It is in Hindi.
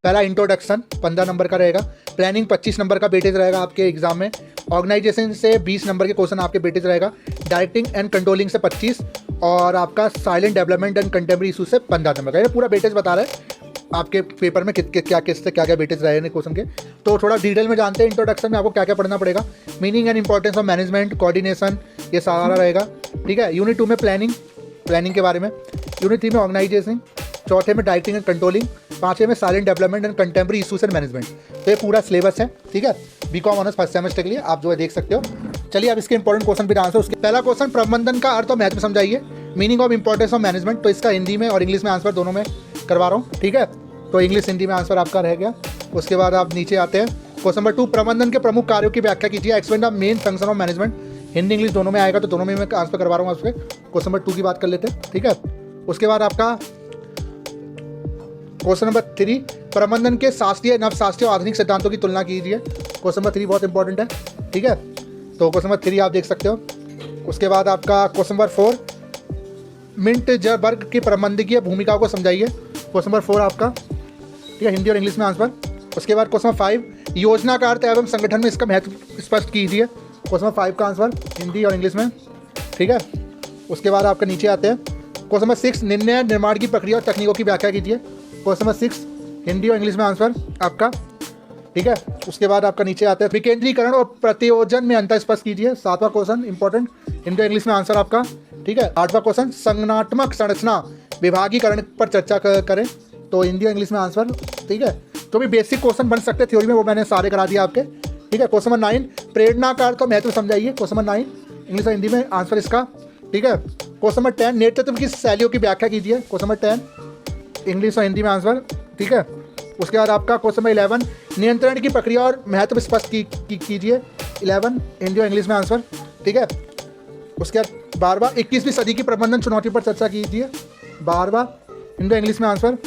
पहला इंट्रोडक्शन 15 नंबर का रहेगा, प्लानिंग 25 नंबर का वेटेज रहेगा आपके एग्जाम में, ऑर्गेनाइजेशन से 20 नंबर के क्वेश्चन आपके वेटेज रहेगा, डायरेक्टिंग एंड कंट्रोलिंग से 25 और आपका silent development and contemporary issue से 15 नंबर का। ये पूरा वेटेज बता रहा है आपके पेपर में क्या किससे क्या क्या वेटेज रहे हैं क्वेश्चन के। तो थोड़ा डिटेल में जानते हैं इंट्रोडक्शन में आपको क्या क्या पढ़ना पड़ेगा। Meaning and importance of management, coordination, ये सारा रहेगा, ठीक है। यूनिट 2 में प्लानिंग के बारे में, यूनिट 3 में ऑर्गेनाइजेशन, चौथे में डायरेक्टिंग एंड कंट्रोलिंग, पाँचवें में silent development and contemporary issues and management. तो ये पूरा सिलेबस है, ठीक है, बीकॉम ऑनर्स फर्स्ट सेमेस्टर के लिए आप जो है देख सकते हो। चलिए अब इसके इंपॉर्टेंट क्वेश्चन भी आंसर। उसके पहला क्वेश्चन, प्रबंधन का अर्थ और महत्व समझाइए, meaning of importance of management. तो इसका हिंदी में और इंग्लिश में आंसर दोनों में करवा रहा हूँ, ठीक है। तो इंग्लिश हिंदी में आंसर आपका रह गया। उसके बाद आप नीचे आते हैं, क्वेश्चन नंबर 2, प्रबंधन के प्रमुख कार्यों की व्याख्या कीजिए, explain the main function of management. Hindi English दोनों में आएगा, तो दोनों में मैं आंसर करवा रहा हूँ। उसके क्वेश्चन नंबर 2 की बात कर लेते हैं, ठीक है। उसके बाद आपका क्वेश्चन नंबर 3, प्रबंधन के शास्त्रीय, नवशास्त्रीय और आधुनिक सिद्धांतों की तुलना कीजिए। क्वेश्चन नंबर 3 बहुत इंपॉर्टेंट है, ठीक है। तो क्वेश्चन नंबर 3 आप देख सकते हो। उसके बाद आपका क्वेश्चन नंबर 4, मिंटजबर्ग की प्रबंधकीय भूमिका को समझाइए। क्वेश्चन नंबर 4 आपका, ठीक है, हिंदी और इंग्लिश में आंसर। उसके बाद क्वेश्चन नंबर 5, योजना का अर्थ एवं संगठन में इसका महत्व स्पष्ट कीजिए। क्वेश्चन नंबर 5 का आंसर हिंदी और इंग्लिश में, ठीक है। उसके बाद आपका नीचे आते हैं, क्वेश्चन नंबर 6, निर्णय निर्माण की प्रक्रिया और तकनीकों की व्याख्या कीजिए। क्वेश्चन नंबर 6 हिंदी और इंग्लिश में आंसर आपका, ठीक है। उसके बाद आपका नीचे आता है, विकेंद्रीकरण और प्रतियोजन में अंतर स्पष्ट कीजिए। 7वां क्वेश्चन इंपॉर्टेंट, हिंदी और इंग्लिश में आंसर आपका, ठीक है। 8वां क्वेश्चन, संगठनात्मक संरचना विभागीकरण पर चर्चा करें। तो हिंदी और इंग्लिश में आंसर, ठीक है। तो भी बेसिक क्वेश्चन बन सकते हैं थ्योरी में, वो मैंने सारे करा दिया आपके, ठीक है। क्वेश्चन नंबर 9, प्रेरणा का अर्थ और महत्व समझाइए। क्वेश्चन नंबर 9 इंग्लिश और हिंदी में आंसर इसका, ठीक है। क्वेश्चन नंबर 10, नेतृत्व की शैलियों की व्याख्या कीजिए। क्वेश्चन नंबर 10 इंग्लिश और हिंदी में आंसर, ठीक है। उसके बाद आपका क्वेश्चन नंबर 11, नियंत्रण की प्रक्रिया और महत्व स्पष्ट कीजिए। 11 हिंदी और इंग्लिश में आंसर, ठीक है। उसके बाद 12वां, 21वीं सदी की प्रबंधन चुनौती पर चर्चा कीजिए। 12वां हिंदी और इंग्लिश में आंसर।